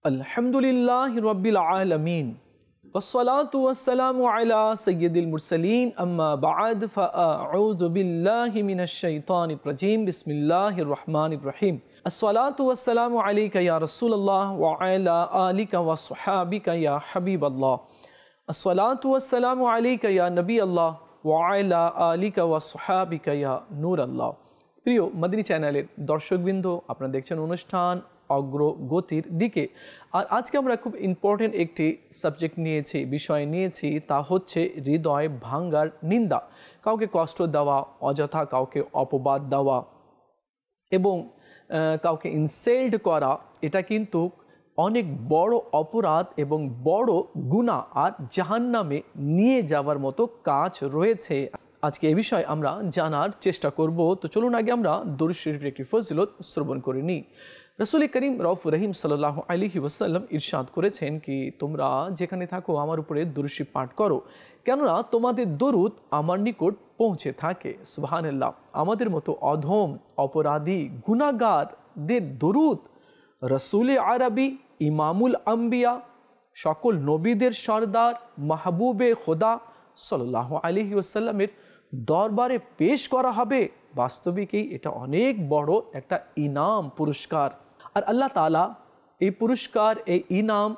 अल्हम्दुलिल्लाहि रब्बिल आलमीन वस्सलातु वस्सलामु अला सय्यिदिल मुरसलीन अम्मा बअद फअऊज़ु बिल्लाहि मिनश शैतानिर रजीम बिस्मिल्लाहिर रहमानिर रहीम अस्सलातु वस्सलामु अलैका या रसूलल्लाह व अला आलिका व अस्हाबिका या हबीबल्लाह अस्सलातु वस्सलामु अलैका या नबी अल्लाह व अला आलिका व अस्हाबिका या नूर अल्लाह। প্রিয় মদিনী চ্যানেলের দর্শকবৃন্দ, আপনারা দেখছেন অনুষ্ঠান অগ্রগতির দিকে। আর আজকে আমরা খুব ইম্পর্টেন্ট একটি সাবজেক্ট নিয়েছি, বিষয় নিয়েছি, তা হচ্ছে হৃদয় ভাঙ্গার নিন্দা। কাউকে কষ্ট দেওয়া, অযথা কাউকে অপবাদ দেওয়া এবং কাউকে ইনসাল্ট করা, এটা কিন্তু অনেক বড় অপরাধ এবং বড় গুনাহ, আর জাহান্নামে নিয়ে যাওয়ার মতো কাজ রয়েছে। আজকে এই বিষয়ে আমরা জানার চেষ্টা করব। তো চলুন আগে আমরা দরুদ শরীফের একটি ফজিলত শ্রবণ করে নিই। রাসূল করিম রউফুর রহিম সাল্লাল্লাহু আলাইহি ওয়াসাল্লাম ইরশাদ করেছেন কি, তোমরা যেখানে থাকো আমার উপরে দরুদ শরীফ পাঠ করো, কেননা তোমাদের দরুদ আমার নিকট পৌঁছে থাকে। সুবহানাল্লাহ। আমাদের মতো অধম, অপরাধী, গুনাহগারদের দরুদ রাসূল আরবি, ইমামুল আম্বিয়া, সকল নবীদের সরদার, মাহবুবে খোদা সাল্লাল্লাহু আলাইহি ওয়াসাল্লামের দরবারে পেশ করা হবে। বাস্তবিকই এটা অনেক বড় একটা ইনাম, পুরস্কার। আর আল্লাহ তাআলা এই পুরস্কার, এই ইনাম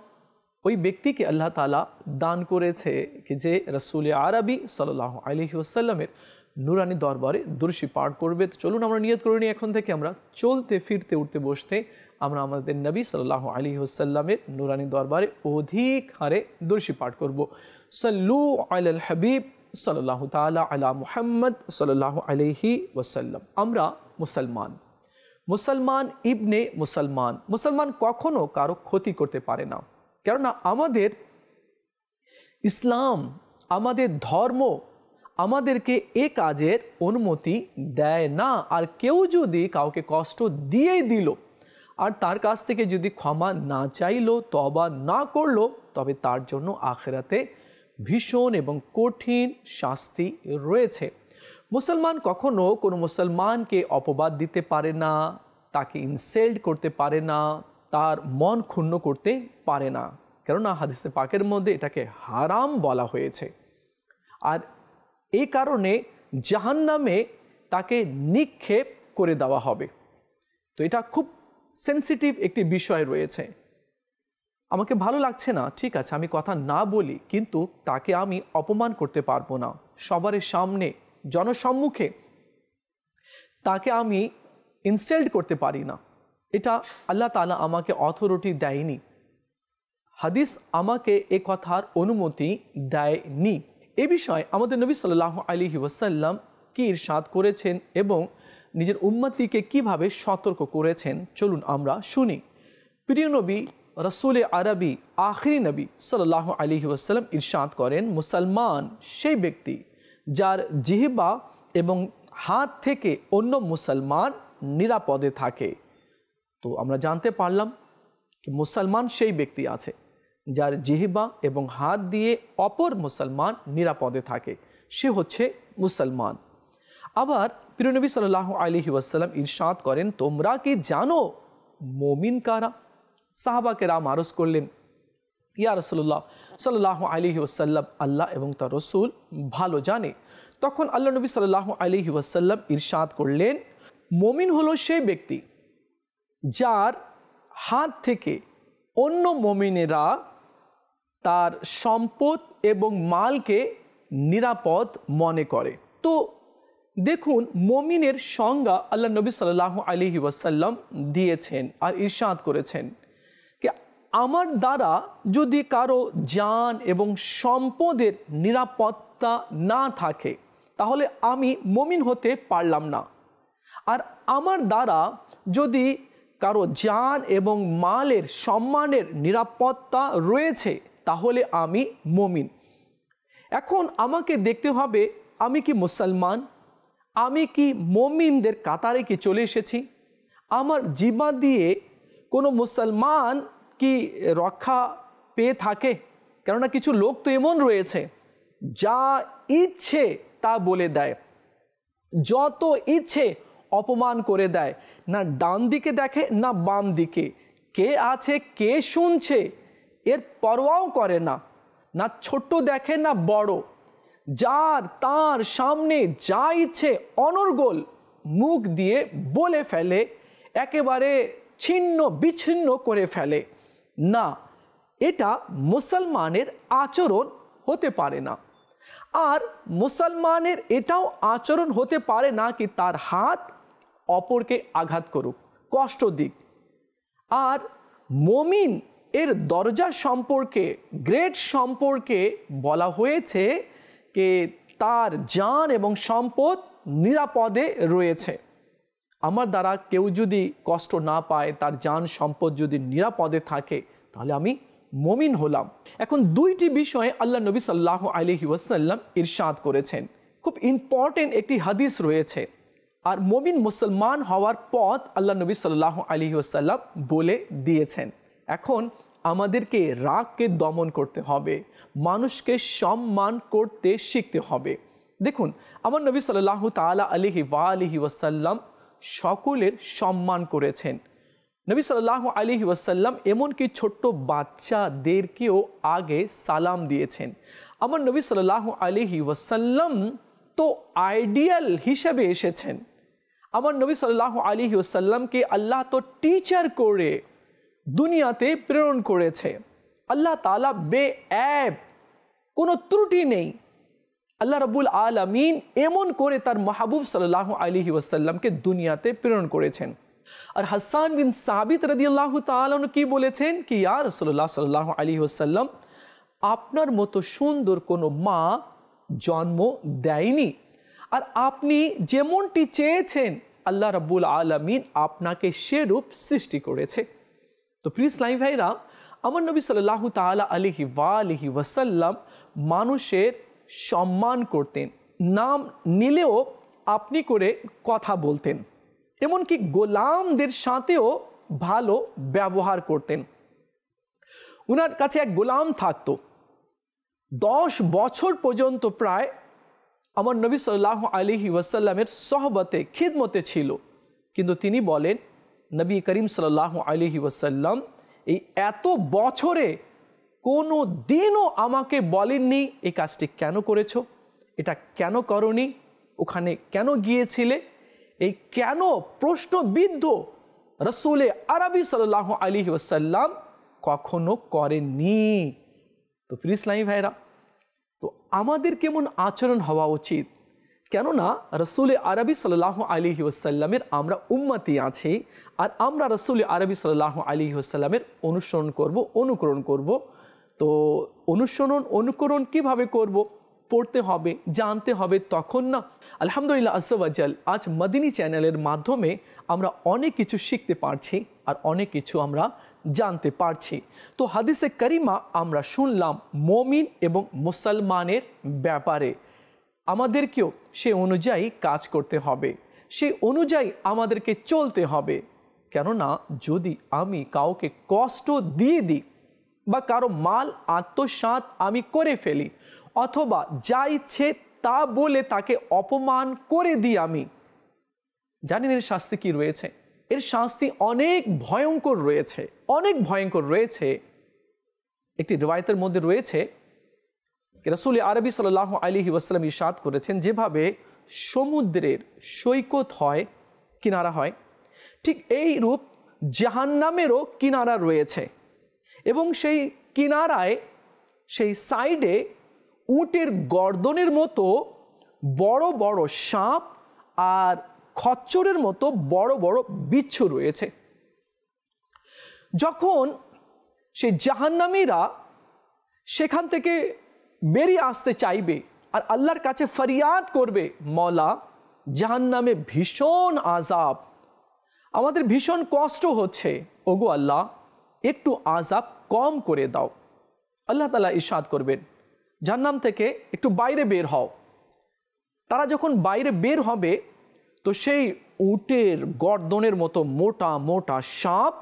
ওই ব্যক্তিকে আল্লাহ তাআলা দান করেছে কি যে রাসূল আরবি সাল্লাল্লাহু আলাইহি ওয়াসাল্লামের নুরানি দরবারে দরুদ শরীফ পাঠ করবে। তো চলুন আমরা নিয়ত করে নিই, এখন থেকে আমরা চলতে ফিরতে উঠতে বসতে আমরা আমাদের নবী সাল্লাল্লাহু আলাইহি ওয়াসাল্লামের নুরানি দরবারে অধিক হারে দরুদ শরীফ পাঠ করব। সাল্লু আলাল হাবিব সাল্লাল্লাহু তাআলা আলা মুহাম্মদ সাল্লাল্লাহু আলাইহি ওয়াসাল্লাম। আমরা মুসলমান ইবনে মুসলমান কখনো কারো ক্ষতি করতে পারে না, কেননা আমাদের ইসলাম, আমাদের ধর্ম আমাদেরকে এ কাজের অনুমতি দেয় না। আর কেউ যদি কাউকে কষ্ট দিয়েই দিল আর তার কাছ থেকে যদি ক্ষমা না চাইলো, তওবা না করলো, তবে তার জন্য আখিরাতে ভীষণ এবং কঠিন শাস্তি রয়েছে। মুসলমান কখনো কোনো মুসলমানকে অপবাদ দিতে পারে না, তাকে ইনসাল্ট করতে পারে না, তার মন ক্ষুণ্ণ করতে পারে না, কেননা হাদিসে পাকের মধ্যে এটাকে হারাম বলা হয়েছে। আর এই কারণে জাহান্নামে তাকে নিক্ষেপ করে দেওয়া হবে। তো এটা খুব সেন্সিটিভ একটি বিষয় রয়েছে। আমাকে ভালো লাগছে না, ঠিক আছে, আমি কথা না বলি, কিন্তু তাকে আমি অপমান করতে পারবো না। সবার সামনে, জনসম্মুখে তাকে আমি ইনসাল্ট করতে পারি না। এটা আল্লাহ তাআলা আমাকে অথরিটি দেয়নি, হাদিস আমাকে এ কথার অনুমতি দেয়নি। এ বিষয়ে আমাদের নবী সাল্লাল্লাহু আলাইহি ওয়াসাল্লাম কি ইরশাদ করেছেন এবং নিজের উম্মতিকে কিভাবে সতর্ক করেছেন, চলুন আমরা শুনি। প্রিয় নবী রাসূল আরবি, আখিরি নবী সাল্লাল্লাহু আলাইহি ওয়াসাল্লাম ইরশাদ করেন, মুসলমান সেই ব্যক্তি যার জিহ্বা এবং হাত থেকে অন্য মুসলমান নিরাপদে থাকে। তো আমরা জানতে পারলাম কি মুসলমান সেই ব্যক্তি আছে যার জিহ্বা এবং হাত দিয়ে অপর মুসলমান নিরাপদে থাকে, সে হচ্ছে মুসলমান। আবার প্রিয় নবী সাল্লাল্লাহু আলাইহি ওয়াসাল্লাম ইরশাদ করেন, তোমরা কি জানো মুমিন কারা? সাহাবাকে রাম আরজ করলেন, ইয়া রাসূলুল্লাহ সাল্লাল্লাহু আলাইহি ওয়াসাল্লাম, আল্লাহ এবং তার রসুল ভালো জানে। তখন আল্লাহ নবী সাল্লাল্লাহু আলাইহি ওয়াসাল্লাম ইরশাদ করলেন, মুমিন হলো সেই ব্যক্তি যার হাত থেকে অন্য মুমিনেরা তার সম্পদ এবং মালকে নিরাপদ মনে করে। তো দেখুন, মুমিনের সংজ্ঞা আল্লাহ নবী সাল্লাল্লাহু আলাইহি ওয়াসাল্লাম দিয়েছেন আর ইরশাদ করেছেন কি, আমার দ্বারা যদি কারো জান এবং সম্পদের নিরাপত্তা না থাকে তাহলে আমি মুমিন হতে পারলাম না। আর আমার দ্বারা যদি কারো জান এবং মালের সম্মানের নিরাপত্তা রয়েছে তাহলে আমি মুমিন। এখন আমাকে দেখতে হবে, আমি কি মুসলমান, আমি কি মুমিনদের কাতারে কি চলে এসেছি? আমার জিহ্বা দিয়ে কোনো মুসলমান কি রক্ষা পেয়ে থাকে? কেননা কিছু লোক তো এমন রয়েছে যা ইচ্ছে তা বলে দেয়, যত ইচ্ছে অপমান করে দেয়, না ডান দিকে দেখে না বাম দিকে, কে আছে, কে শুনছে, এর পরোয়াও করে না, না ছোট দেখে না বড়। যার তার সামনে যা ইচ্ছে অনর্গল মুখ দিয়ে বলে ফেলে, একেবারে ছিন্ন বিচ্ছিন্ন করে ফেলে। না, এটা মুসলমানের আচরণ হতে পারে না। আর মুসলমানের এটাও আচরণ হতে পারে না কি তার হাত অপরকে আঘাত করুক, কষ্ট দিক। আর মুমিন এর দরজা সম্পর্কে, গ্রেড সম্পর্কে বলা হয়েছে যে তার জান এবং সম্পদ নিরাপদে রয়েছে। আমার দ্বারা কেউ যদি কষ্ট না পায়, তার জান সম্পদ যদি নিরাপদে থাকে, তাহলে আমি মুমিন হলাম। এখন দুইটি বিষয়ে আল্লাহ নবী সাল্লাল্লাহু আলাইহি ওয়াসাল্লাম ইরশাদ করেছেন। খুব ইম্পর্টেন্ট একটি হাদিস রয়েছে। আর মুমিন মুসলমান হওয়ার পথ আল্লাহ নবী সাল্লাল্লাহু আলাইহি ওয়াসাল্লাম বলে দিয়েছেন। এখন আমাদেরকে রাগকে দমন করতে হবে, মানুষকে সম্মান করতে শিখতে হবে। দেখুন, আমার নবী সাল্লাল্লাহু তাআলা আলাইহি ওয়াসাল্লাম সকলের সম্মান করেছেন। নবী সাল্লাল্লাহু আলাইহি ওয়াসাল্লাম এমনকি ছোট্ট বাচ্চাদেরকেও আগে সালাম দিয়েছেন। আমার নবী সাল্লাল্লাহু আলাইহি ওয়াসাল্লাম তো আইডিয়াল হিসেবে এসেছেন। আমার নবী সাল্লাল্লাহু আলাইহি ওয়াসাল্লামকে আল্লাহ তো টিচার করে দুনিয়াতে প্রেরণ করেছে। আল্লাহ তাআলা বেআব, কোনো ত্রুটি নেই। আল্লাহ রাব্বুল আলামিন এমন করে তার মাহবুব সাল্লাল্লাহু আলাইহি ওয়াসাল্লামকে দুনিয়াতে প্রেরণ করেছেন। আর হাসান বিন সাবিত রাদিয়াল্লাহু তাআলা কি বলেছেন কি ইয়া রাসূলুল্লাহ সাল্লাল্লাহু আলাইহি ওয়াসাল্লাম, আপনার মতো সুন্দর কোনো মা জন্ম দেয়নি। আর আপনি যেমনটি চেয়েছেন আল্লাহ রাব্বুল আলামিন আপনাকে সেরূপ সৃষ্টি করেছে। তো প্রিয় ইসলামী ভাইরা, আমার নবী সাল্লাল্লাহু তাআলা আলাইহি ওয়াসাল্লাম মানুষের সম্মান করতেন, নাম নিলেও আপনি করে কথা বলতেন, এমনকি গোলামদের সাথেও ভালো ব্যবহার করতেন। উনার কাছে এক গোলাম থাকতো, 10 বছর পর্যন্ত প্রায় আমার নবী সাল্লাল্লাহু আলাইহি ওয়াসাল্লামের সহবতে খিদমতে ছিল। কিন্তু তিনি বলেন, নবী করিম সাল্লাল্লাহু আলাইহি ওয়াসাল্লাম এই এত বছরে কোনো দিনও আমাকে বলেননি এই কাজটি কেন করেছো, এটা কেন করনি, ওখানে কেন গিয়েছিলে, এই কেন প্রশ্নবিদ্ধ রসুলে আরবি সাল্লাল্লাহু আলাইহি ওয়াসাল্লাম কখনো করেননি। তো প্রিয় ইসলামী ভাইরা, তো আমাদের কেমন আচরণ হওয়া উচিত? কেননা রসুলে আরবি সাল্লাল্লাহু আলাইহি ওয়াসাল্লামের আমরা উম্মতি আছি, আর আমরা রসুলে আরবি সাল্লাল্লাহু আলাইহি ওয়াসাল্লামের অনুসরণ করব, অনুকরণ করব। তো অনুকরণ কিভাবে করব? পড়তে হবে, জানতে হবে, তখন না। আলহামদুলিল্লাহ আজ্জা ওয়া জাল, আজ মদিনী চ্যানেলের মাধ্যমে আমরা অনেক কিছু শিখতে পারছি আর অনেক কিছু আমরা জানতে পারছি। তো হাদিসে কারিমা আমরা শুনলাম মুমিন এবং মুসলমানের ব্যাপারে। আমাদেরকেও সে অনুযায়ী কাজ করতে হবে, সেই অনুযায়ী আমাদেরকে চলতে হবে। কেননা যদি আমি কাউকে কষ্ট দিয়ে দিই বা কারো মাল আত্মসাৎ আমি করে ফেলি, অথবা যা ইচ্ছে তা বলে তাকে অপমান করে দিই, আমি জানেন এর শাস্তি কি রয়েছে? এর শাস্তি অনেক ভয়ঙ্কর রয়েছে, অনেক ভয়ঙ্কর রয়েছে। একটি রিওয়ায়াতের মধ্যে রয়েছে রাসূল আরবি সাল্লাল্লাহু আলাইহি ওয়াসাল্লাম ইরশাদ করেছেন, যেভাবে সমুদ্রের সৈকত হয়, কিনারা হয়, ঠিক এই রূপ জাহান্নামেরও কিনারা রয়েছে। এবং সেই কিনারায়, সেই সাইডে উটের গর্দনের মতো বড় বড় সাপ আর খচ্চরের মতো বড় বড় বিচ্ছু রয়েছে। যখন সেই জাহান্নামীরা সেখান থেকে বেরিয়ে আসতে চাইবে আর আল্লাহর কাছে ফরিয়াদ করবে, মওলা জাহান্নামে ভীষণ আযাব, আমাদের ভীষণ কষ্ট হচ্ছে, ওগো আল্লাহ একটু আযাব কম করে দাও। আল্লাহ তাআলা ইরশাদ করবেন, জাহান্নাম থেকে একটু বাইরে বের হও। তারা যখন বাইরে বের হবে, তো সেই উটের গর্দনের মতো মোটা মোটা সাপ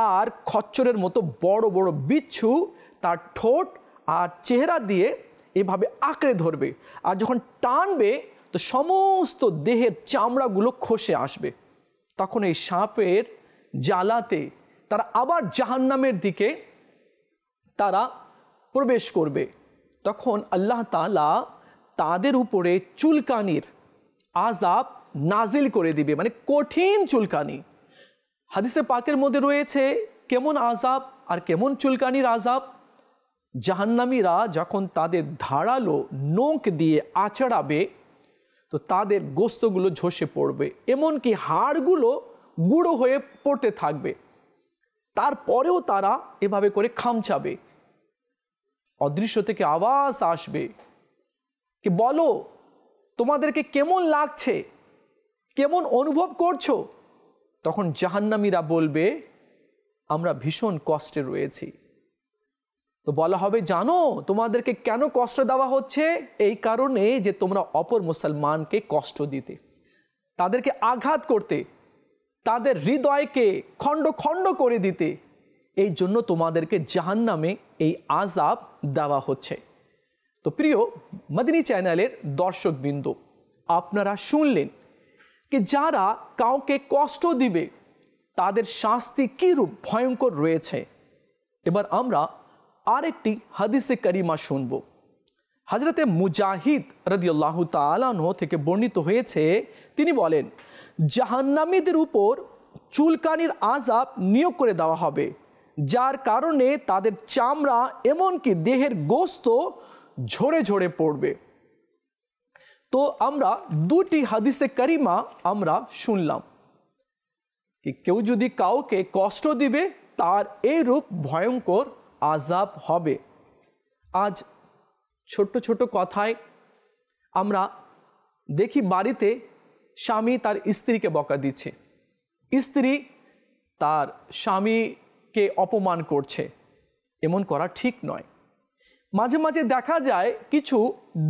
আর খচ্চরের মতো বড় বড় বিচ্ছু তার ঠোঁট আর চেহারা দিয়ে এভাবে আঁকড়ে ধরবে, আর যখন টানবে তো সমস্ত দেহের চামড়াগুলো খসে আসবে। তখন এই সাপের জ্বালাতে তারা আবার জাহান্নামের দিকে তারা প্রবেশ করবে। তখন আল্লাহ তাআলা তাদের উপরে চুলকানির আযাব নাজিল করে দিবে, মানে কঠিন চুলকানি। হাদিসে পাকের মধ্যে রয়েছে কেমন আযাব আর কেমন চুলকানির আযাব। জাহান্নামীরা যখন তাদের ধারালো নখ দিয়ে আঁচড়াবে তো তাদের গোস্তগুলো ঝসে পড়বে, এমনকি হাড়গুলো গুঁড়ো হয়ে পড়তে থাকবে। তারপরেও তারা এভাবে করে খামচাবে। অদৃশ্য থেকে আওয়াজ আসবে কি বলো তোমাদেরকে কেমন লাগছে, কেমন অনুভব করছো? তখন জাহান্নামীরা বলবে আমরা ভীষণ কষ্টে রয়েছি। তো বলা হবে জানো তোমাদেরকে কেন কষ্ট দেওয়া হচ্ছে? এই কারণে যে তোমরা অপর মুসলমানকে কষ্ট দিতে, তাদেরকে আঘাত করতে, তাদের হৃদয়কে খণ্ড খণ্ড করে দিতে, এই জন্য তোমাদেরকে জাহান্নামে এই আযাব দেওয়া হচ্ছে। তো প্রিয় মদিনী চ্যানেলের দর্শকবৃন্দ, আপনারা শুনলেন কি যারা কাউকে কষ্ট দিবে তাদের শাস্তি কীরূপ ভয়ঙ্কর রয়েছে। এবার আমরা আরেকটি হাদিসে কারিমা শুনব। হযরতে মুজাহিদ রাদিয়াল্লাহু তাআলা আনহু থেকে বর্ণিত হয়েছে, তিনি বলেন জাহান্নামীদের উপর চুলকানির আযাব নিয়োগ করে দেওয়া হবে, যার কারণে তাদের চামড়া এমনকি দেহের গোস্ত ঝরে ঝরে পড়বে। তো আমরা দুটি হাদিসে কারিমা আমরা শুনলাম কি কেউ যদি কাউকে কষ্ট দিবে তার এইরূপ ভয়ঙ্কর আযাব হবে। আজ ছোট্ট ছোট কথায় আমরা দেখি বাড়িতে স্বামী তার স্ত্রীকে বকা দিচ্ছে, স্ত্রী তার স্বামীকে অপমান করছে। এমন করা ঠিক নয়। মাঝে মাঝে দেখা যায় কিছু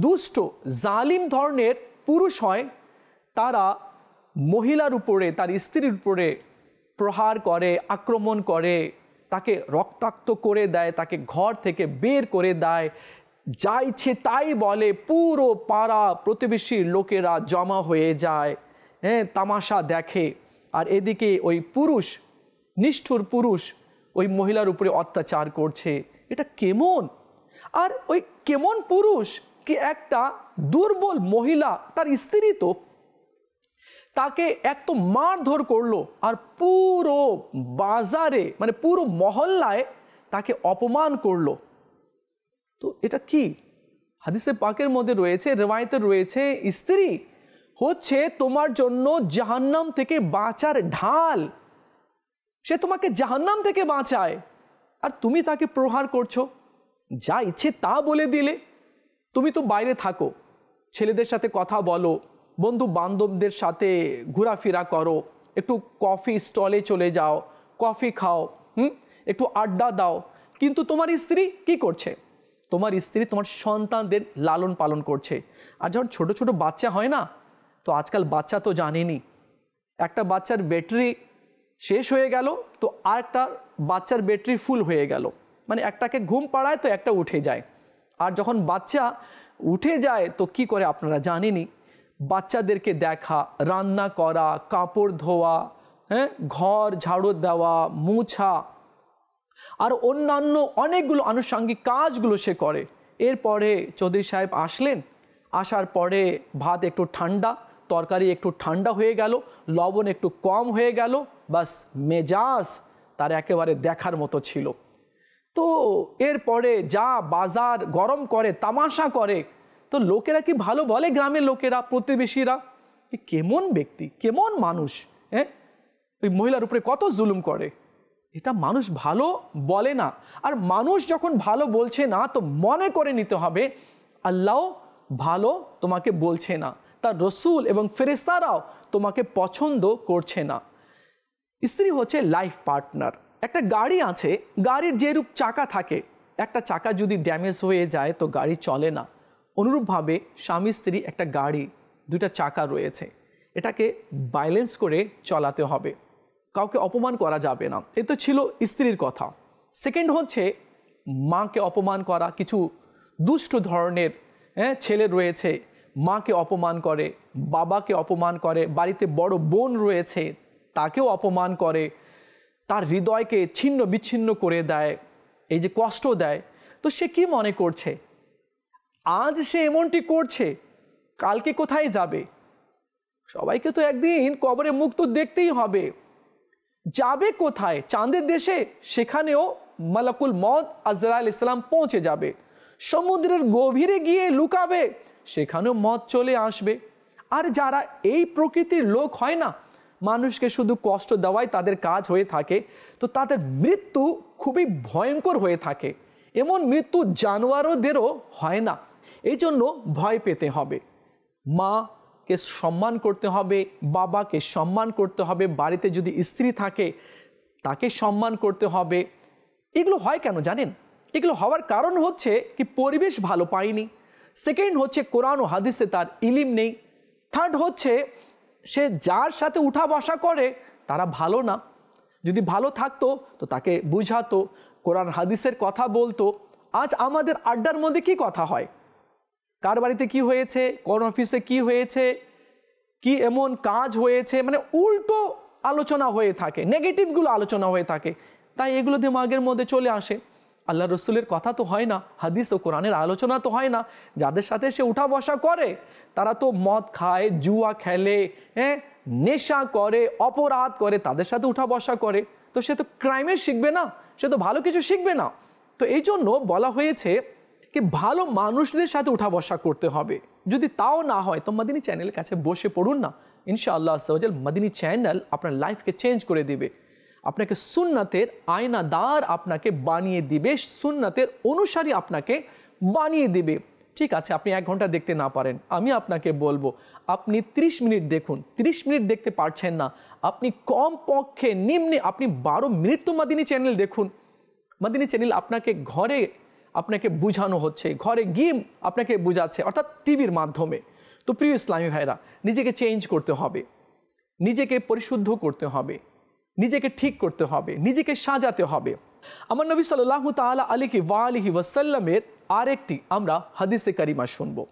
দুষ্ট জালিম ধরনের পুরুষ হয়, তারা মহিলার উপরে তার স্ত্রীর উপরে প্রহার করে, আক্রমণ করে, তাকে রক্তাক্ত করে দেয়, তাকে ঘর থেকে বের করে দেয়, যা ইচ্ছে তাই বলে। পুরো পাড়া প্রতিবেশীর লোকেরা জমা হয়ে যায়, তামাশা দেখে। আর এদিকে ওই পুরুষ, নিষ্ঠুর পুরুষ ওই মহিলার উপরে অত্যাচার করছে। এটা কেমন? আর ওই কেমন পুরুষ কি একটা দুর্বল মহিলা, তার স্ত্রী তো, তাকে এত মারধর করলো আর পুরো বাজারে মানে পুরো মহল্লায় তাকে অপমান করলো। তো এটা কি? হাদিসে পাকের মধ্যে রয়েছে, রিওয়ায়েতে রয়েছে, স্ত্রী হচ্ছে তোমার জন্য জাহান্নাম থেকে বাঁচার ঢাল। সে তোমাকে জাহান্নাম থেকে বাঁচায় আর তুমি তাকে প্রহার করছো, যা ইচ্ছে তা বলে দিলে। তুমি তো বাইরে থাকো, ছেলেদের সাথে কথা বলো, বন্ধু বান্ধবদের সাথে ঘোরাফেরা করো, একটু কফি স্টলে চলে যাও, কফি খাও, একটু আড্ডা দাও। কিন্তু তোমার স্ত্রী কি করছে? তোমার স্ত্রী তোমার সন্তানদের লালন পালন করছে। আর যখন ছোট ছোট বাচ্চা হয় না, তো আজকাল বাচ্চা তো জানেনি, একটা বাচ্চার ব্যাটারি শেষ হয়ে গেল তো আরেকটা বাচ্চার ব্যাটারি ফুল হয়ে গেল, মানে একটাকে ঘুম পাড়ায় তো একটা উঠে যায়। আর যখন বাচ্চা উঠে যায় তো কি করে আপনারা জানেনই, বাচ্চাদেরকে দেখা, রান্না করা, কাপড় ধোয়া, ঘর ঝাড়ু দেওয়া, মুছা আর অন্যান্য অনেকগুলো আনুষঙ্গিক কাজগুলো সে করে। এরপরে চৌধুরী সাহেব আসলেন, আসার পরে ভাত একটু ঠান্ডা, তরকারি একটু ঠান্ডা হয়ে গেল, লবণ একটু কম হয়ে গেল, বাস মেজাজ তার একেবারে দেখার মতো ছিল। তো এরপরে যা বাজার গরম করে, তামাশা করে, তো লোকেরা কি ভালো বলে? গ্রামের লোকেরা, প্রতিবেশীরা, কেমন ব্যক্তি, কেমন মানুষ, ওই মহিলার উপরে কত জুলুম করে। এটা মানুষ ভালো বলে না। আর মানুষ যখন ভালো বলছে না তো মনে করে নিতে হবে আল্লাহ ভালো তোমাকে বলছে না, তার রসুল এবং ফেরেশতারাও তোমাকে পছন্দ করছে না। স্ত্রী হচ্ছে লাইফ পার্টনার। একটা গাড়ি আছে, গাড়ির যেরূপ চাকা থাকে, একটা চাকা যদি ড্যামেজ হয়ে যায় তো গাড়ি চলে না। অনুরূপভাবে স্বামী স্ত্রী একটা গাড়ি, দুটা চাকা রয়েছে, এটাকে ব্যালেন্স করে চলাতে হবে, কাউকে অপমান করা যাবে না। এ তো ছিল স্ত্রীর কথা। সেকেন্ড হচ্ছে মাকে অপমান করা। কিছু দুষ্ট ধরনের ছেলে রয়েছে, মাকে অপমান করে, বাবাকে অপমান করে, বাড়িতে বড় বোন রয়েছে তাকেও অপমান করে, তার হৃদয়কে ছিন্ন বিচ্ছিন্ন করে দেয়, এই যে কষ্ট দেয়, তো সে কি মনে করছে আজ সে এমনটি করছে, কালকে কোথায় যাবে? সবাইকে তো একদিন কবরে মুখ তো দেখতেই হবে। যাবে কোথায়? চাঁদের দেশে? সেখানেও মালাকুল মউত আজরাইল ইসলাম পৌঁছে যাবে। সমুদ্রের গভীরে গিয়ে লুকাবে, সেখানেও মত চলে আসবে। আর যারা এই প্রকৃতির লোক হয় না, মানুষকে শুধু কষ্ট দেওয়াই তাদের কাজ হয়ে থাকে, তো তাদের মৃত্যু খুবই ভয়ঙ্কর হয়ে থাকে। এমন মৃত্যু জানোয়ারদেরও হয় না। এই জন্য ভয় পেতে হবে। মাকে সম্মান করতে হবে, বাবাকে সম্মান করতে হবে, বাড়িতে যদি স্ত্রী থাকে তাকে সম্মান করতে হবে। এগুলো হয় কেন জানেন? এগুলো হওয়ার কারণ হচ্ছে কি পরিবেশ ভালো পায়নি, সেকেন্ড হচ্ছে কোরআন ও হাদিসে তার ইলিম নেই, থার্ড হচ্ছে সে যার সাথে উঠা বসা করে তারা ভালো না। যদি ভালো থাকতো তো তাকে বুঝাতো, কোরআন হাদিসের কথা বলতো। আজ আমাদের আড্ডার মধ্যে কি কথা হয়, কার বাড়িতে কি হয়েছে, কোন অফিসে কি হয়েছে, কি এমন কাজ হয়েছে, মানে উল্টো আলোচনা হয়ে থাকে, নেগেটিভগুলো আলোচনা হয়ে থাকে। তাই এগুলো দিমাগের মধ্যে চলে আসে। আল্লাহ রসুলের কথা তো হয় না, হাদিস ও কোরআনের আলোচনা তো হয় না। যাদের সাথে সে উঠা বসা করে তারা তো মদ খায়, জুয়া খেলে, নেশা করে, অপরাধ করে, তাদের সাথে উঠা বসা করে। তো সে তো ক্রাইমে শিখবে না, সে তো ভালো কিছু শিখবে না। তো এই জন্য বলা হয়েছে কি ভালো মানুষদের সাথে উঠা বসা করতে হবে। যদি তাও না হয় তো মাদিনী চ্যানেলের কাছে বসে পড়ুন না, ইনশাআল্লাহ আল্লাহ মাদিনী চ্যানেল আপনার লাইফকে চেঞ্জ করে দিবে, আপনাকে সুন্নাতের আয়নাদার আপনাকে বানিয়ে দিবে, সুন্নাতের অনুসারী আপনাকে বানিয়ে দিবে। ঠিক আছে, আপনি 1 ঘন্টা দেখতে না পারেন, আমি আপনাকে বলবো আপনি 30 মিনিট দেখুন। 30 মিনিট দেখতে পারছেন না, আপনি কমপক্ষে নিম্নে আপনি 12 মিনিট তো মাদিনী চ্যানেল দেখুন। মাদিনী চ্যানেল আপনাকে ঘরে আপনাকে বুঝানো হচ্ছে, ঘরে গিয়ে আপনাকে বুঝাচ্ছে, অর্থাৎ টিভির মাধ্যমে। তো প্রিয় ইসলামী ভাইরা, নিজেকে চেঞ্জ করতে হবে, নিজেকে পরিশুদ্ধ করতে হবে, নিজেকে ঠিক করতে হবে, নিজেকে সাজাতে হবে। আমার নবী সাল্লাল্লাহু তাআলা আলাইহি ওয়াসাল্লামের আরেকটি আমরা হাদিসে কারিমা শুনবো,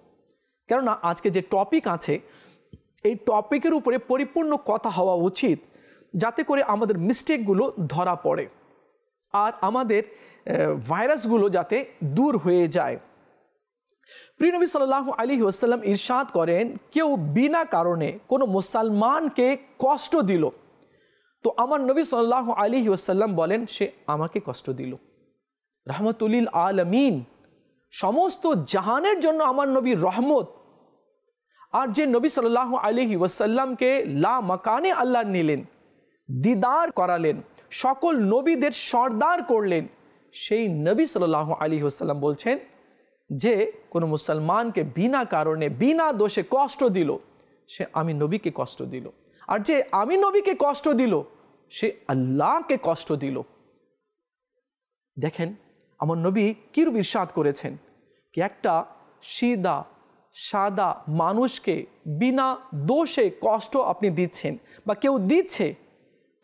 কেননা আজকে যে টপিক আছে এই টপিকের উপরে পরিপূর্ণ কথা হওয়া উচিত, যাতে করে আমাদের মিস্টেকগুলো ধরা পড়ে আর আমাদের ভাইরাসগুলো যাতে দূর হয়ে যায়। প্রিয় নবী সাল্লাল্লাহু আলাইহি ওয়াসাল্লাম ইরশাদ করেন, কেউ বিনা কারণে কোনো মুসলমানকে কষ্ট দিল তো আমার নবী সাল্লাল্লাহু আলাইহি ওয়াসাল্লাম বলেন সে আমাকে কষ্ট দিল। রাহমাতুল আলামিন, সমস্ত জাহানের জন্য আমার নবী রহমত। আর যে নবী সাল্লাল্লাহু আলাইহি ওয়াসাল্লামকে লা মাকানে আল্লাহ নিলেন, দিদার করালেন, সকল নবীদের সর্দার করলেন, সেই নবী সাল্লাল্লাহু আলাইহি ওয়াসাল্লাম বলছেন যে কোনো মুসলমানকে বিনা কারণে বিনা দোষে কষ্ট দিল সে আমি নবীকে কষ্ট দিল, আর যে আমি নবীকে কষ্ট দিল সে আল্লাহকে কষ্ট দিল। দেখেন আমার নবী কিরূপ ইরশাদ করেছেন কি একটা সিধা সাদা মানুষকে বিনা দোষে কষ্ট আপনি দিচ্ছেন বা কেউ দিচ্ছে,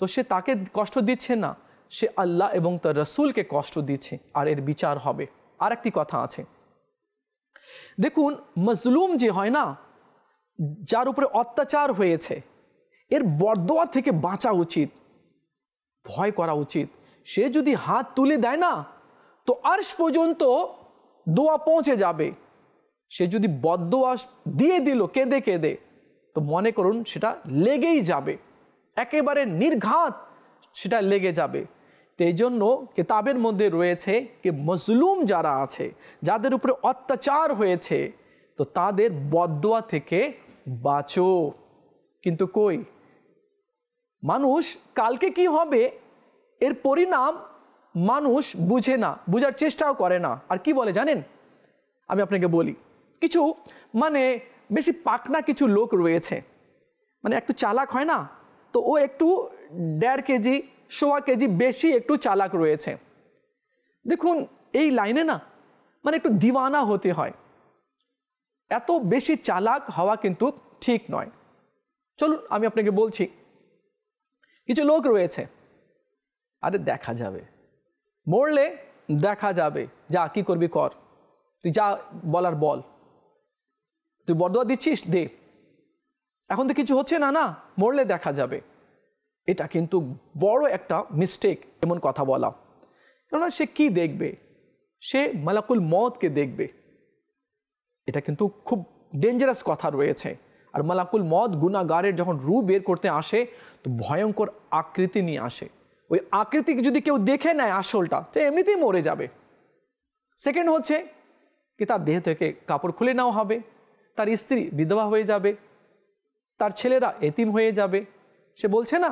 তো সে তাকে কষ্ট দিচ্ছে না, সে আল্লাহ এবং তার রসুলকে কষ্ট দিচ্ছে, আর এর বিচার হবে। আর একটি কথা আছে, দেখুন মজলুম যে হয় না, যার উপরে অত্যাচার হয়েছে, এর বরদোয়া থেকে বাঁচা উচিত, ভয় করা উচিত। সে যদি হাত তুলে দেয় না তো আরশ পর্যন্ত দোয়া পৌঁছে যাবে। সে যদি বদদোয়া দিয়ে দিল কেঁদে কেঁদে, তো মনে করুন সেটা লেগেই যাবে, একেবারে নির্ঘাত সেটা লেগে যাবে। তো এই জন্য কিতাবের মধ্যে রয়েছে যে মজলুম যারা আছে, যাদের উপরে অত্যাচার হয়েছে, তো তাদের বদদোয়া থেকে বাঁচো। কিন্তু কই, মানুষ কালকে কি হবে এর পরিণাম মানুষ বুঝে না, বুঝার চেষ্টাও করে না। আর কি বলে জানেন, আমি আপনাকে বলি, কিছু মানে বেশি পাকনা কিছু লোক রয়েছে, মানে একটু চালাক হয় না, তো ও একটু 1.5 কেজি 1.25 কেজি বেশি একটু চালাক রয়েছে। দেখুন এই লাইনে না মানে একটু দিওয়ানা হতে হয়, এত বেশি চালাক হওয়া কিন্তু ঠিক নয়। চলুন আমি আপনাকে বলছি, কিছু লোক রয়েছে, আরে দেখা যাবে, মরলে দেখা যাবে, যা কি করবি কর, তুই যা বলার বল, তুই বরদোয়া দিচ্ছিস দে, এখন তো কিছু হচ্ছে না, না মরলে দেখা যাবে। এটা কিন্তু বড় একটা মিস্টেক এমন কথা বলা। কেননা সে কি দেখবে? সে মালাকুল মওতকে দেখবে। এটা কিন্তু খুব ডেঞ্জারাস কথা রয়েছে। আর মালাকুল মওত গুনাহগারের যখন রূপ বের করতে আসে তো ভয়ঙ্কর আকৃতি নিয়ে আসে। ওই আকৃতিকে যদি কেউ দেখে নেয় আসলটা, তো এমনিতেই মরে যাবে। সেকেন্ড হচ্ছে কি তার দেহ থেকে কাপড় খুলে নেওয়া হবে, তার স্ত্রী বিধবা হয়ে যাবে, তার ছেলেরা এতিম হয়ে যাবে। সে বলছে না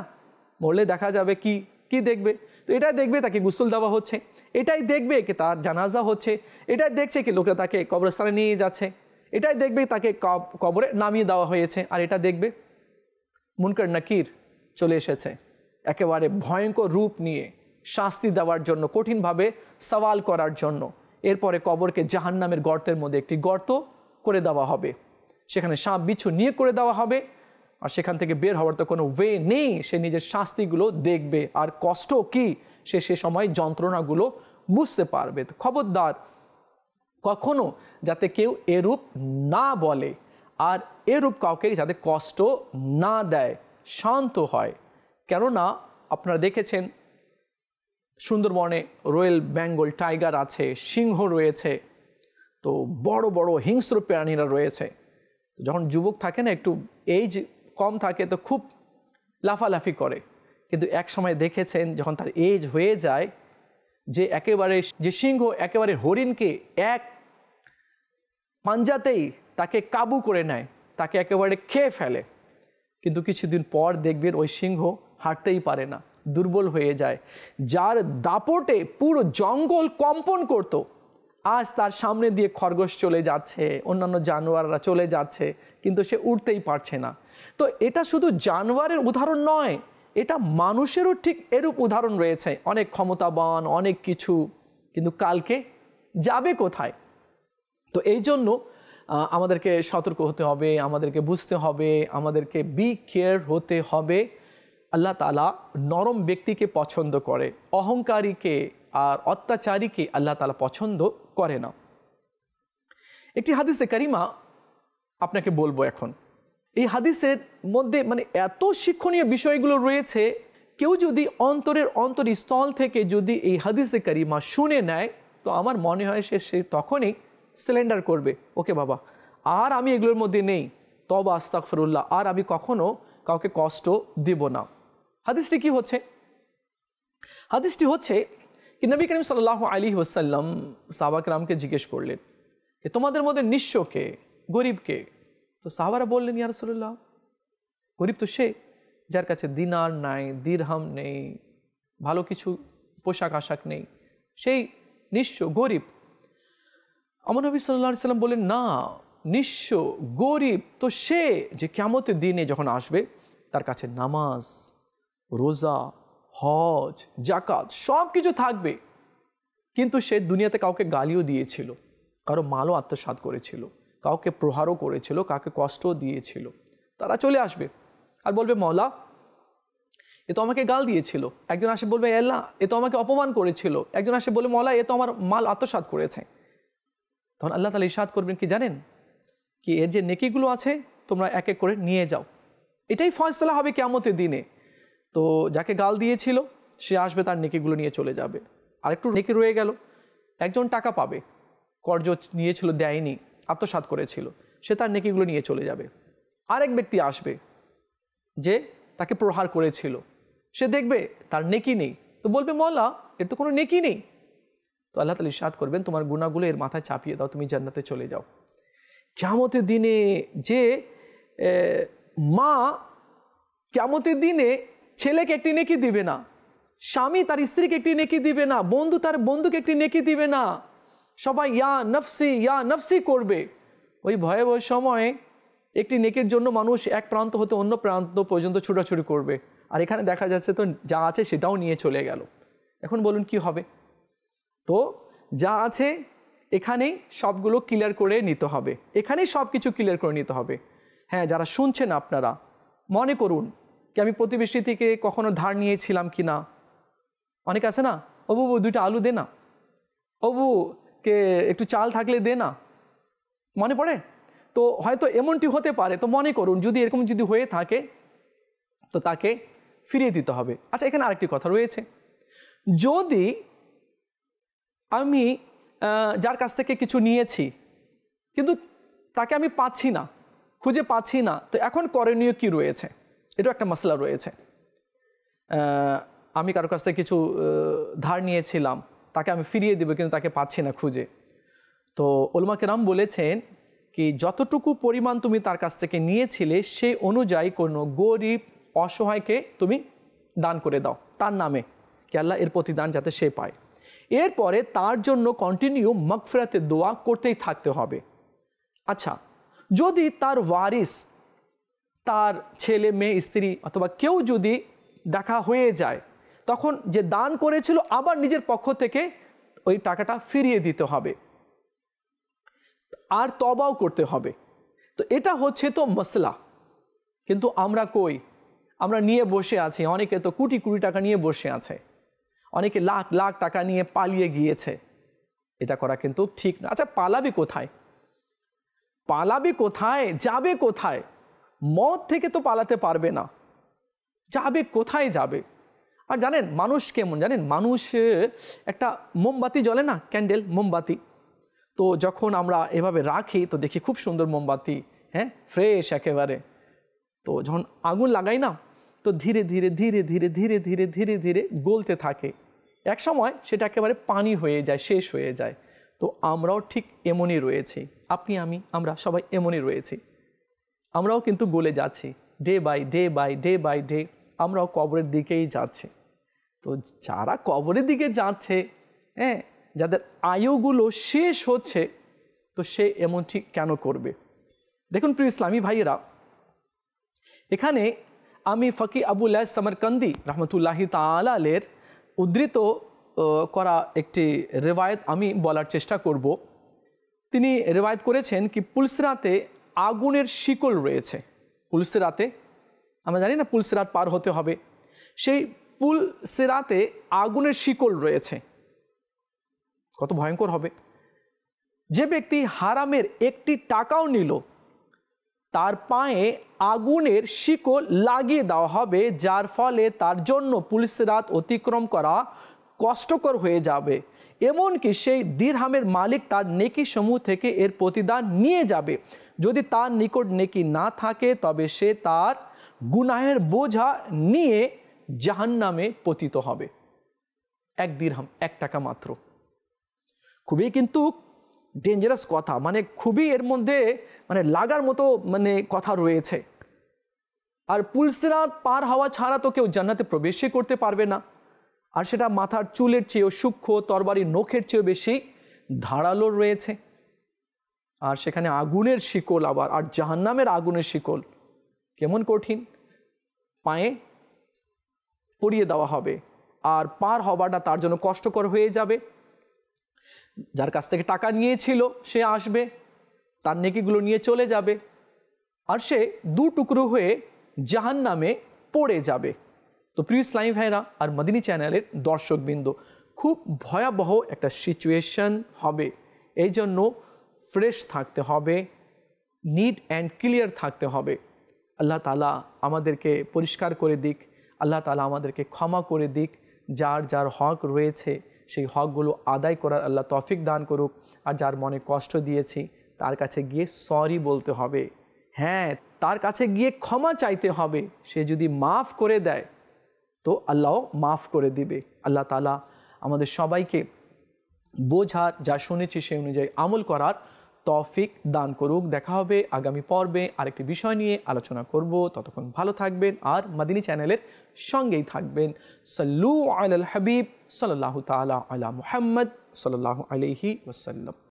মরলে দেখা যাবে কি কি দেখবে? তো এটাই দেখবে তাকে গোসল দেওয়া হচ্ছে, এটাই দেখবে কি তার জানাজা হচ্ছে, এটাই দেখছে কি লোকেরা তাকে কবরস্থানে নিয়ে যাচ্ছে, এটাই দেখবে তাকে কবরে নামিয়ে দেওয়া হয়েছে। আর এটা দেখবে মুনকার নাকির চলে এসেছে একেবারে ভয়ঙ্কর রূপ নিয়ে শাস্তি দেওয়ার জন্য, কঠিনভাবে সওয়াল করার জন্য। এরপরে কবরকে জাহান্নামের গর্তের মধ্যে একটি গর্ত করে দেওয়া হবে, সেখানে সাপ বিচ্ছু নিয়ে করে দেওয়া হবে। আর সেখান থেকে বের হওয়ার তো কোনো ওয়ে নেই। সে নিজের শাস্তিগুলো দেখবে আর কষ্ট কি সে সময় যন্ত্রণাগুলো বুঝতে পারবে। তো খবরদার কখনো যাতে কেউ এরূপ না বলে আর এরূপ কাউকে যাতে কষ্ট না দেয়, শান্ত হয়। কেননা আপনারা দেখেছেন সুন্দরবনে রয়্যাল বেঙ্গল টাইগার আছে, সিংহ রয়েছে, তো বড় বড় হিংস্র প্রাণীরা রয়েছে। যখন যুবক থাকে না, একটু এজ কম থাকে তো খুব লাফালাফি করে, কিন্তু এক সময় দেখেছেন যখন তার এজ হয়ে যায় যে একেবারে যে সিংহ একেবারে হরিণকে এক পাঞ্জাতেই তাকে কাবু করে নেয়, তাকে একেবারে খেয়ে ফেলে। কিন্তু কিছুদিন পর দেখবেন ওই সিংহ হাঁটতেই পারে না, দুর্বল হয়ে যায়। যার দাপটে পুরো জঙ্গল কম্পন করত, আজ তার সামনে দিয়ে খরগোশ চলে যাচ্ছে, অন্যান্য জানোয়াররা চলে যাচ্ছে, কিন্তু সে উঠতেই পারছে না। তো এটা শুধু জানোয়ারের উদাহরণ নয়, এটা মানুষেরও ঠিক এরূপ উদাহরণ রয়েছে। অনেক ক্ষমতাবান, অনেক কিছু, কিন্তু কালকে যাবে কোথায়? তো এই জন্য আমাদেরকে সতর্ক হতে হবে, আমাদেরকে বুঝতে হবে, আমাদেরকে বি কেয়ার হতে হবে। আল্লাহ তাআলা নরম ব্যক্তিকে পছন্দ করে, অহংকারীকে আর অত্যাচারীকে আল্লাহ তাআলা পছন্দ করে না। একটি হাদিসে কারিমা আপনাকে বলবো এখন। এই হাদিসের মধ্যে মানে এত শিক্ষণীয় বিষয়গুলো রয়েছে, কেউ যদি অন্তরের অন্তরস্থল থেকে যদি এই হাদিসে কারিমা শুনে নেয় তো আমার মনে হয় সে তখনই সিলেন্ডার করবে, ওকে বাবা আর আমি এগুলোর মধ্যে নেই, তওবা আস্তাগফিরুল্লাহ, আর আমি কখনো কাউকে কষ্ট দিব না। হাদিসটি কি হচ্ছে? হাদিসটি হচ্ছে কি নবী করিম সাল্লাল্লাহু আলাইহি ওয়াসাল্লাম সাহাবা কেরামকে জিজ্ঞেস করলেন যে তোমাদের মধ্যে নিঃস্বকে, গরিবকে? তো সাহাবারা বললেন ইয়া রাসূলুল্লাহ, গরিব তো সে যার কাছে দিনার নাই, দিরহাম নেই, ভালো কিছু পোশাক আশাক নেই, সেই নিঃস্ব গরিব। আমার নবী সাল্লাল্লাহু আলাইহি ওয়াসাল্লাম বলেন না, নিঃস্ব গরিব তো সে যে কিয়ামতের দিনে যখন আসবে তার কাছে নামাজ, রোজা, হজ, জাকাত সব কিছু থাকবে, কিন্তু সে দুনিয়াতে কাউকে গালিও দিয়েছিল, কারো মালও আত্মসাৎ করেছিল, কাউকে প্রহারও করেছিল, কাউকে কষ্টও দিয়েছিল। তারা চলে আসবে আর বলবে মওলা এ তো আমাকে গাল দিয়েছিল। একজন আসে বলবে আল্লাহ এ তো আমাকে অপমান করেছিল। একজন আসে বলে মওলা এ তো আমার মাল আত্মসাৎ করেছে। তখন আল্লাহ তাআলা ইরশাদ করবেন কি জানেন? কি এর যে নেকিগুলো আছে তোমরা এক এক করে নিয়ে যাও। এটাই ফয়সালা হবে কিয়ামতের দিনে। তো যাকে গাল দিয়েছিল সে আসবে, তার নেকিগুলো নিয়ে চলে যাবে। আরেকটু নেকি রয়ে গেল, একজন টাকা পাবে, কর্জ নিয়েছিল দেয়নি, আত্মসাৎ করেছিল, সে তার নেকিগুলো নিয়ে চলে যাবে। আরেক ব্যক্তি আসবে যে তাকে প্রহার করেছিল, সে দেখবে তার নেকি নেই, তো বলবে মওলা এর তো কোনো নেকি নেই। তো আল্লাহ তাআলা ইরশাদ করবেন তোমার গুনাহগুলো এর মাথায় চাপিয়ে দাও, তুমি জান্নাতে চলে যাও। কিয়ামতের দিনে যে মা কিয়ামতের দিনে ছেলেকে একটি নেকি দিবে না, স্বামী তার স্ত্রীকে একটি নেকি দিবে না, বন্ধু তার বন্ধুকে একটি নেকি দিবে না, সবাই ইয়া নফসি করবে। ওই ভয়াবহ সময়ে একটি নেকির জন্য মানুষ এক প্রান্ত হতে অন্য প্রান্ত পর্যন্ত ছুটাছুটি করবে, আর এখানে দেখা যাচ্ছে তো যা আছে সেটাও নিয়ে চলে গেল। এখন বলুন কি হবে? তো যা আছে এখানেই সবগুলো ক্লিয়ার করে নিতে হবে, এখানেই সব কিছু ক্লিয়ার করে নিতে হবে। হ্যাঁ, যারা শুনছেন আপনারা মনে করুন কি আমি প্রতিবেশী থেকে কখনো ধার নিয়েছিলাম কি না। অনেক আছে না, ও বাবু 2টা আলু দে না, ও বাবু কে একটু চাল থাকলে দে না, মনে পড়ে? তো হয়তো এমনটি হতে পারে। তো মনে করুন যদি এরকম যদি হয়ে থাকে তো তাকে ফিরিয়ে দিতে হবে। আচ্ছা, এখানে আরেকটি কথা রয়েছে, যদি আমি যার কাছ থেকে কিছু নিয়েছি কিন্তু তাকে আমি পাচ্ছি না, খুঁজে পাচ্ছি না, তো এখন করণীয় কি রয়েছে? এটা একটা মশলা রয়েছে। আমি কারোর কাছ থেকে কিছু ধার নিয়েছিলাম, তাকে আমি ফিরিয়ে দেবো কিন্তু তাকে পাচ্ছি না খুঁজে। তো উলামা কেরাম বলেছেন কি যতটুকু পরিমাণ তুমি তার কাছ থেকে নিয়েছিলে সেই অনুযায়ী কোনো গরিব অসহায়কে তুমি দান করে দাও তার নামে, কি আল্লাহ এর প্রতিদান যাতে সে পায়। এরপরে তার জন্য কন্টিনিউ মাগফিরাতের দোয়া করতেই থাকতে হবে। আচ্ছা, যদি তার ওয়ারিস, তার ছেলে মেয়ে স্ত্রী অথবা কেউ যদি দেখা হয়ে যায়, তখন যে দান করেছিল আবার নিজের পক্ষ থেকে ওই টাকাটা ফিরিয়ে দিতে হবে আর তওবাও করতে হবে। তো এটা হচ্ছে তো মসলা। কিন্তু আমরা কই, আমরা নিয়ে বসে আছি, অনেকে তো কোটি কোটি টাকা নিয়ে বসে আছে, অনেকে লাখ লাখ টাকা নিয়ে পালিয়ে গিয়েছে। এটা করা কিন্তু ঠিক না। আচ্ছা, পালাবি কোথায়? পালাবি কোথায়? যাবে কোথায়? মত থেকে তো পালাতে পারবে না, যাবে কোথায় যাবে? আর জানেন মানুষ কেমন জানেন, মানুষ একটা মোমবাতি জ্বলে না, ক্যান্ডেল, মোমবাতি, তো যখন আমরা এভাবে রাখি তো দেখি খুব সুন্দর মোমবাতি, হ্যাঁ, ফ্রেশ একেবারে। তো যখন আগুন লাগাই না, তো ধীরে ধীরে ধীরে ধীরে ধীরে ধীরে ধীরে ধীরে গলতে থাকে, এক সময় সেটা একেবারে পানি হয়ে যায়, শেষ হয়ে যায়। তো আমরাও ঠিক এমনই রয়েছি, আপনি আমি আমরা সবাই এমনই রয়েছি। আমরাও কিন্তু গলে যাচ্ছি, day by day by day by day আমরাও কবরের দিকেই যাচ্ছি। তো যারা কবরের দিকে যাচ্ছে, হ্যাঁ, যাদের আয়ুগুলো শেষ হচ্ছে, তো সে এমন ঠিক কেন করবে? দেখুন প্রিয় ইসলামী ভাইয়েরা, এখানে আমি ফকি আবুল্লাহ সামরকান্দি রহমতুল্লাহি তাআলা আলাইহির উদ্ধৃত করা একটি রেওয়ায়েত আমি বলার চেষ্টা করব। তিনি রেওয়ায়েত করেছেন কি পুলসিরাতে আগুনের শিকল রয়েছে। পুলসিরাতে আমরা জানি না পুলসিরাত পার হতে হবে, সেই পুলসিরাতে আগুনের শিকল রয়েছে। কত ভয়ঙ্কর হবে! যে ব্যক্তি হারামের একটি টাকাও নিল, তার পায়ে আগুনের শিকল লাগিয়ে দেওয়া হবে, যার ফলে তার জন্য পুলসিরাত অতিক্রম করা কষ্টকর হয়ে যাবে। এমনকি সেই দিরহামের মালিক তার নেকি সমূহ থেকে এর প্রতিদান নিয়ে যাবে। যদি তার নিকট নেকি না থাকে তবে সে তার গুনাহের বোঝা নিয়ে জাহান্নামে পতিত হবে। এক দিরহাম, 1 টাকা মাত্র। খুবই কিন্তু ডেঞ্জারাস কথা, মানে খুবই এর মধ্যে মানে লাগার মতো মানে কথা রয়েছে। আর পুলসিরাত পার হওয়া ছাড়া তো কেউ জান্নাতে প্রবেশই করতে পারবে না। আর সেটা মাথার চুলের চেয়েও সূক্ষ্ম, তরবারির নখের চেয়েও বেশি ধারালো রয়েছে। আর সেখানে আগুনের শিকল আবার, আর জাহান্নামের আগুনের শিকল কেমন কঠিন, পায়ে পরিয়ে দেওয়া হবে আর পার হওয়াটা তার জন্য কষ্টকর হয়ে যাবে। যার কাছ থেকে টাকা নিয়েছিল সে আসবে, তার নেকিগুলো নিয়ে চলে যাবে, আর সে 2 টুকরো হয়ে জাহান্নামে পড়ে যাবে। তো প্রিয় ইসলামী ভাইরা আর মদিনী চ্যানেলের দর্শকবৃন্দ, খুব ভয়াবহ একটা সিচুয়েশন হবে। এই জন্য ফ্রেশ থাকতে হবে, নিট অ্যান্ড ক্লিয়ার থাকতে হবে। আল্লাহ তাআলা আমাদেরকে পরিষ্কার করে দিক, আল্লাহ তাআলা আমাদেরকে ক্ষমা করে দিক। যার যার হক রয়েছে সেই হকগুলো আদায় করার আল্লাহ তৌফিক দান করুক। আর যার মনে কষ্ট দিয়েছি তার কাছে গিয়ে সরি বলতে হবে, হ্যাঁ, তার কাছে গিয়ে ক্ষমা চাইতে হবে। সে যদি মাফ করে দেয় তো আল্লাহ মাফ করে দিবে। আল্লাহ তাআলা আমাদের সবাইকে বোঝার, যা শুনেছি সেই অনুযায়ী আমল করার তৌফিক দান করুক। দেখা হবে আগামী পর্বে আরেকটি বিষয় নিয়ে আলোচনা করব। ততক্ষণ ভালো থাকবেন আর মদিনী চ্যানেলের সঙ্গেই থাকবেন। সাল্লু আলাল হাবিব সাল্লাল্লাহু তাআলা আলা মুহাম্মদ সাল্লাল্লাহু আলাইহি ওয়াসাল্লাম।